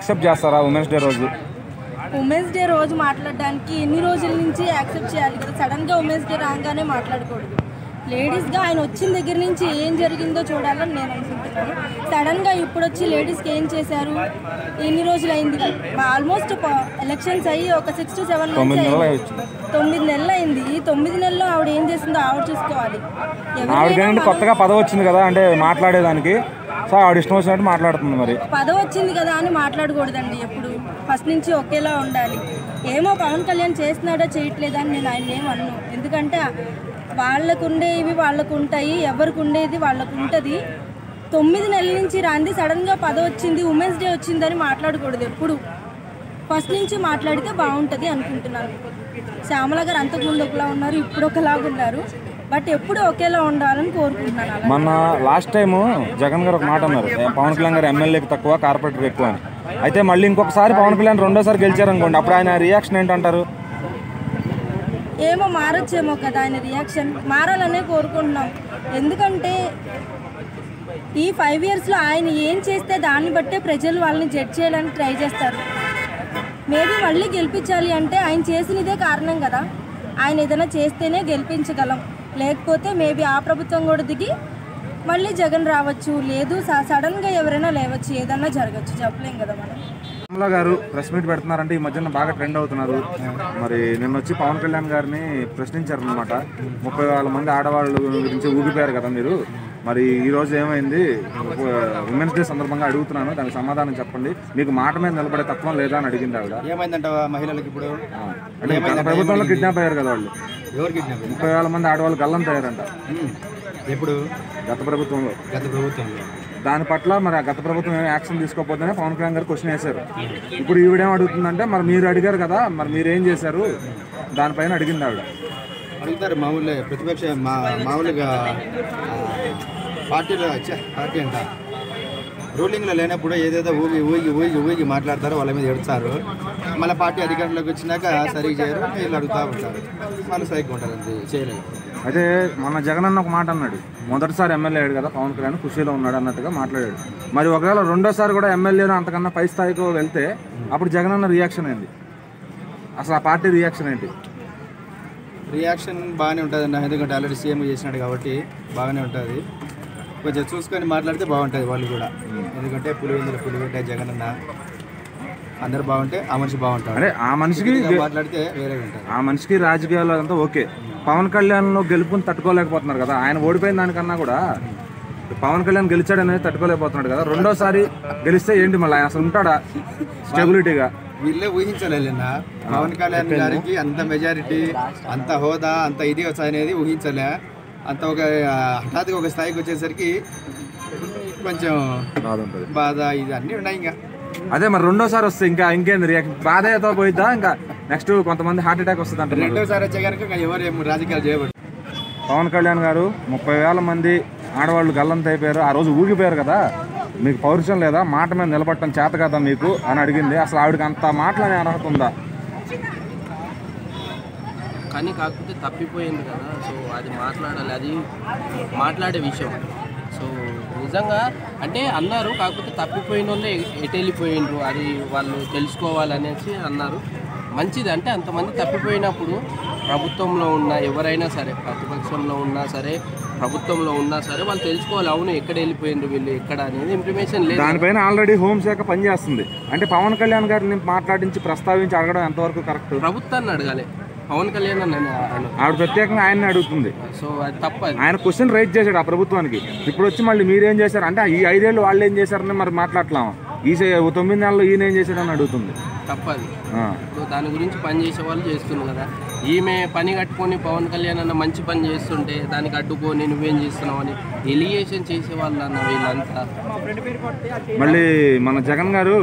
Accept చేస్తారా women's day రోజు? Women's day రోజు మాట్లాడడానికి ఎన్ని రోజుల నుంచి యాక్సెప్ట్ చేయాలి కదా, సడన్గా ఉమెన్స్ డే రాగానే మాట్లాడకూడదు. లేడీస్గా ఆయన వచ్చిన దగ్గర నుంచి ఏం జరిగిందో చూడాలని నేను అనుకుంటున్నాను. సడన్గా ఇప్పుడు వచ్చి లేడీస్కి ఏం చేశారు, ఎన్ని రోజులు అయింది, ఆల్మోస్ట్ ఎలక్షన్స్ అయ్యి ఒక 6 to 7 months అయింది, 9 నెలలు అయింది. ఈ 9 నెలల్లో ఆవిడ ఏం చేసిందో ఆవిడ చూసుకోవాలి. ఆవిడకి కొత్తగా పదవి వచ్చింది కదా అంటే మాట్లాడేదానికి, సో ఆవిడ ఇష్టం వచ్చినట్టు మాట్లాడుతుంది. మరి పదవి వచ్చింది కదా అని మాట్లాడకూడదండి, ఎప్పుడు ఫస్ట్ నుంచి ఒకేలా ఉండాలి. ఏమో పవన్ కళ్యాణ్ చేస్తున్నాడో చేయట్లేదా అని నేను ఆయన ఏమన్నాను, ఎందుకంటే వాళ్ళకు ఉండేవి వాళ్ళకు ఉంటాయి, ఎవరికి ఉండేది వాళ్ళకు ఉంటుంది. 9 నెలల నుంచి రాంది సడన్గా పదవి వచ్చింది, ఉమెన్స్ డే వచ్చిందని మాట్లాడకూడదు. ఎప్పుడు ఫస్ట్ నుంచి మాట్లాడితే బాగుంటుంది అనుకుంటున్నాను. శ్యామల గారు అంతకుముందు ఒకలా ఉన్నారు, ఇప్పుడు ఒకలాగా ఉన్నారు, బట్ ఎప్పుడు ఒకేలా ఉండాలని కోరుకుంటున్నాను. మొన్న లాస్ట్ టైము జగన్ గారు ఒక మాట అన్నారు, పవన్ కళ్యాణ్ గారు ఎమ్మెల్యేకి తక్కువ కార్పొరేటర్ ఎక్కువ అని. అయితే మళ్ళీ ఇంకొకసారి పవన్ కళ్యాణ్ రెండోసారి గెలిచారనుకోండి, అప్పుడు ఆయన రియాక్షన్ ఏంటంటారు? ఏమో మారొచ్చేమో కదా, ఆయన రియాక్షన్ మారాలనే కోరుకుంటున్నాం. ఎందుకంటే ఈ 5 yearsలో ఆయన ఏం చేస్తే దాన్ని బట్టే ప్రజలు వాళ్ళని జడ్జ్ చేయడానికి ట్రై చేస్తారు. మేబీ మళ్ళీ గెలిపించాలి అంటే ఆయన చేసినదే కారణం కదా, ఆయన ఏదైనా చేస్తేనే గెలిపించగలం. లేకపోతే మేబీ ఆ ప్రభుత్వం కూడా దిగి మళ్ళీ జగన్ రావచ్చు, లేదు సడన్గా ఎవరైనా లేవచ్చు, ఏదన్నా జరగచ్చు, చెప్పలేం కదా మనం. శ్యామల గారు ప్రెస్ మీట్ పెడుతున్నారంటే ఈ మధ్యన బాగా ట్రెండ్ అవుతున్నారు. మరి నిన్న వచ్చి పవన్ కళ్యాణ్ గారిని ప్రశ్నించారనమాట. 30,000 మంది ఆడవాళ్ళు గురించి ఊగిపోయారు కదా మీరు, మరి ఈ రోజు ఏమైంది, ఉమెన్స్ డే సందర్భంగా అడుగుతున్నాను, దానికి సమాధానం చెప్పండి, మీకు మాట మీద నిలబడే తత్వం లేదా అని అడిగింది ఆవిడ. ఏమైందంట మహిళలకు ఇప్పుడు? అంటే గత ప్రభుత్వంలో కిడ్నాప్ అయ్యారు కదా వాళ్ళు, ఎవరు కిడ్నాప్? 30,000 మంది ఆడవాళ్ళు గల్లంతయ్యారంట ఎప్పుడు? గత ప్రభుత్వంలో. దాని పట్ల మరి ఆ గత ప్రభుత్వం ఏం యాక్షన్ తీసుకోకపోతేనే పవన్ కళ్యాణ్ గారు క్వశ్చన్ వేశారు. ఇప్పుడు ఈవిడేం అడుగుతుందంటే మరి మీరు అడిగారు కదా, మరి మీరేం చేశారు దానిపైన అడిగింది ఆవిడ. అడుగుతారు మామూలుగా, ప్రతిపక్ష మామూలుగా పార్టీ అంట రూలింగ్లో లేనప్పుడు ఏదేదో ఊగి మాట్లాడతారో వాళ్ళ మీద ఎడుతారు. మళ్ళీ పార్టీ అధికారంలోకి వచ్చినాక సరిగ్గా చేయరు, వీళ్ళు అడుగుతూ ఉంటారు, వాళ్ళు సరిగ్గా ఉంటారు, అంతే చేయలేదు. అయితే మన జగన్ అన్న ఒక మాట అన్నాడు, మొదటిసారి ఎమ్మెల్యే అయ్యాడు కదా పవన్ కళ్యాణ్, ఖుషీలో ఉన్నాడు అన్నట్టుగా మాట్లాడాడు. మరి ఒకవేళ రెండోసారి కూడా ఎమ్మెల్యేలో అంతకన్నా పై స్థాయికి వెళ్తే అప్పుడు జగన్ అన్న రియాక్షన్ ఏంటి, అసలు ఆ పార్టీ రియాక్షన్ ఏంటి? రియాక్షన్ బాగానే ఉంటుంది అన్న, ఎందుకంటే ఆల్రెడీ సీఎం చేసినాడు కాబట్టి బాగానే ఉంటుంది. కొంచెం చూసుకొని మాట్లాడితే బాగుంటుంది వాళ్ళు కూడా, ఎందుకంటే పులివెందుల జగన్ అన్న అందరు బాగుంటే ఆ మనిషి బాగుంటాడు. అంటే ఆ మనిషికి మాట్లాడితే వేరే ఉంటుంది. ఆ మనిషికి రాజకీయాలు అంతా ఓకే, పవన్ కళ్యాణ్లో గెలుపుని తట్టుకోలేకపోతున్నారు కదా, ఆయన ఓడిపోయిన దానికన్నా కూడా పవన్ కళ్యాణ్ గెలిచాడు అనేది తట్టుకోలేకపోతున్నాడు కదా, రెండోసారి గెలిస్తే ఏంటి మళ్ళీ ఆయన అసలు ఉంటాడా స్టెబిలిటీగా? వీళ్ళే ఊహించలేదన్న, పవన్ కళ్యాణ్ గారికి అంత మెజారిటీ, అంత హోదా, అంత ఇది అనేది ఊహించలే. అంత ఒక హఠాత్తుగా ఒక స్థాయికి వచ్చేసరికి కొంచెం బాధ ఇది అన్నీ ఉన్నాయి. ఇంకా అదే మరి రెండోసారి వస్తే ఇంకేంది రియాక్షన్? బాధతో పోయిద్దా, ఇంకా నెక్స్ట్ కొంతమంది హార్ట్ అటాక్ వస్తుంది అంటే? రెండోసారి వచ్చే కనుక ఎవరు ఏం రాజకీయాలు చేయబడి. పవన్ కళ్యాణ్ గారు 30,000 మంది ఆడవాళ్ళు గల్లంత అయిపోయారు, ఆ రోజు ఊగిపోయారు కదా, మీకు పౌరుషం లేదా, మాట మీద నిలబడటం చేత కదా మీకు అని అడిగింది. అసలు ఆవిడకి అంత మాటలనే అర్హత ఉందా? కానీ కాకపోతే తప్పిపోయింది కదా, సో అది మాట్లాడాలి, అది మాట్లాడే విషయం. సో నిజంగా అంటే అన్నారు, కాకపోతే తప్పిపోయిన వాళ్ళే ఎటు వెళ్ళిపోయిండ్రు అది వాళ్ళు తెలుసుకోవాలనేసి అన్నారు. మంచిది, అంటే అంతమంది తప్పిపోయినప్పుడు ప్రభుత్వంలో ఉన్న ఎవరైనా సరే, ప్రతిపక్షంలో ఉన్నా సరే ప్రభుత్వంలో ఉన్నా సరే వాళ్ళు తెలుసుకోవాలి, అవును ఎక్కడ వెళ్ళిపోయిండ్రు వీళ్ళు ఎక్కడ అనేది ఇన్ఫర్మేషన్ లేదు. దానిపైన ఆల్రెడీ హోంశాఖ పనిచేస్తుంది. అంటే పవన్ కళ్యాణ్ గారిని మాట్లాడించి ప్రస్తావించి అడగడం ఎంతవరకు కరెక్ట్? ప్రభుత్వాన్ని అడగాలి, పవన్ కళ్యాణ్ ఆవిడ ప్రత్యేకంగా ఆయన్ని అడుగుతుంది. సో అది తప్పదు. ఆయన క్వశ్చన్ రైజ్ చేశాడు ఆ ప్రభుత్వానికి, ఇప్పుడు వచ్చి మళ్ళీ మీరేం చేశారు అంటే ఈ 5 ఏళ్ళు వాళ్ళు ఏం చేశారని మరి మాట్లాడలామా, ఈ 9 నెలల్లో ఈయన ఏం చేశాడని అడుగుతుంది. తప్పది. ఇప్పుడు దాని గురించి పని చేసే వాళ్ళు చేస్తున్నారు కదా, ఈమె పని కట్టుకొని పవన్ కళ్యాణ్ అన్న మంచి పని చేస్తుంటే దానికి అడ్డుకొని నువ్వేం చేస్తున్నావు అని ఎలిగేషన్ చేసేవాళ్ళు అన్న వీళ్ళంతా. మళ్ళీ మన జగన్ గారు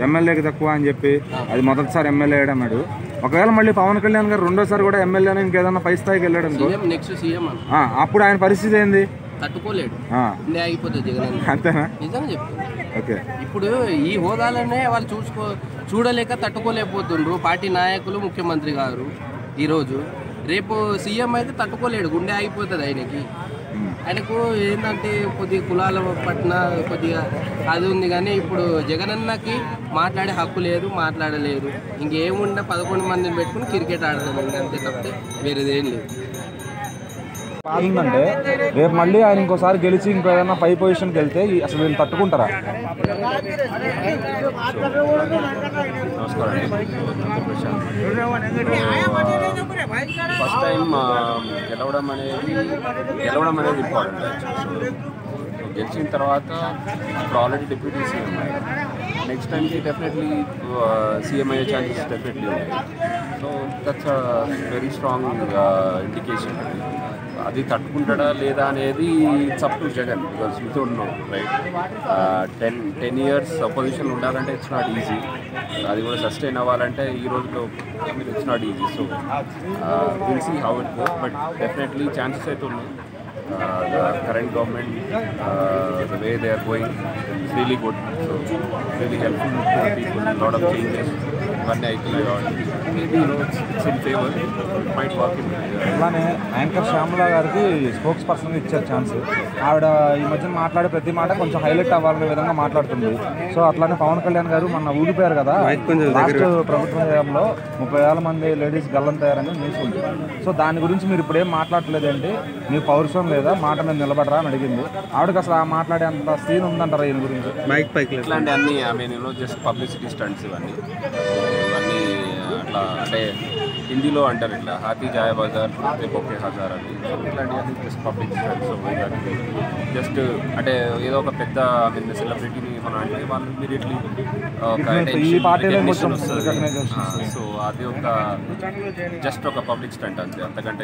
ఎమ్మెల్యేకి తక్కువ అని చెప్పి అది మొదటిసారి ఎమ్మెల్యే అయ్యాడు అన్నాడు. ఒకవేళ మళ్ళీ పవన్ కళ్యాణ్ గారు రెండోసారి కూడా ఎమ్మెల్యేని ఇంకేదన్నా పై స్థాయికి వెళ్ళాడు అనుకో, నెక్స్ట్ సీఎం అప్పుడు ఆయన పరిస్థితి ఏంది? తట్టుకోలేడు, అయిపోతుంది జగన్. అంతేనా? నిజంగా చెప్తాను. ఓకే, ఇప్పుడు ఈ హోదాలనే వాళ్ళు చూడలేక తట్టుకోలేకపోతుండ్రు పార్టీ నాయకులు, ముఖ్యమంత్రి గారు. ఈరోజు రేపు సీఎం అయితే తట్టుకోలేడు, గుండె ఆగిపోతుంది ఆయనకి. ఆయనకు ఏంటంటే కొద్దిగా కులాల పట్ల కొద్దిగా అది ఉంది, కానీ ఇప్పుడు జగనన్నకి మాట్లాడే హక్కు లేదు, మాట్లాడలేదు. ఇంకేముండే 11 మందిని పెట్టుకుని క్రికెట్ ఆడతాను అంతే తప్పితే వేరేదేం లేదు. బాధ ఉందంటే రేపు మళ్ళీ ఆయన ఇంకోసారి గెలిచి ఇంకో ఏదైనా పై పొజిషన్కి వెళ్తే అసలు వీళ్ళు తట్టుకుంటారా? నమస్కారం అండి. ఫస్ట్ టైం గెలవడం అనేది ఇంపార్టెంట్. గెలిచిన తర్వాత ఇప్పుడు ఆల్రెడీ డిప్యూటీ సీఎం నెక్స్ట్ టైంకి డెఫినెట్లీ సీఎం అయ్యే ఛాన్సెస్ డెఫినెట్లీ ఉన్నాయి. So that's very strong indication. అది తట్టుకుంటాడా లేదా అనేది it's up to Jagan, because you don't know right. 10 years opposition ఉండాలంటే ఇట్స్ నాట్ ఈజీ. అది కూడా సస్టైన్ అవ్వాలంటే ఈ రోజులో it's not easy. So will see how it goes, but definitely chances అయితే ఉన్నాయి. The current government, the way they are going is really good. So really helpful to people. A lot of changes. One I maybe it's in favor. It might work in favor. అలానే anchor Shyamala గారికి spokes పర్సన్గా ఇచ్చారు chance. ఆవిడ ఈ మధ్యన మాట్లాడే ప్రతి మాట కొంచెం హైలైట్ అవ్వాలనే విధంగా మాట్లాడుతుంది. సో అట్లానే పవన్ కళ్యాణ్ గారు మొన్న ఊగిపోయారు కదా, లాస్ట్ ప్రభుత్వ హయాంలో 30,000 మంది లేడీస్ గల్లంతయ్యారని న్యూస్ ఉంది. సో దాని గురించి మీరు ఇప్పుడు ఏం మాట్లాడలేదండి, మీ పౌరుషం లేదా, మాట మీద నిలబడరా అని అడిగింది. ఆవిడకి అసలు ఆ మాట్లాడే అంత సీన్ ఉందంటారా ఈయన గురించి? ఇట్లాంటి అన్ని జస్ట్ పబ్లిసిటీ స్టంట్స్ ఇవన్నీ అట్లా అంటే హిందీలో అంటారు ఇట్లా హాతీ జాయ బజార్ ఒకే హజార్ అని. ఇట్లాంటివన్నీ జస్ట్ పబ్లిక్ స్టంట్స్. జస్ట్ అంటే ఏదో ఒక పెద్ద సెలబ్రిటీని మనం అంటే వాళ్ళు ఇమీడియట్లీ ఒక సో అది ఒక జస్ట్ ఒక పబ్లిక్ స్టంట్ అంతే, అంతకంటే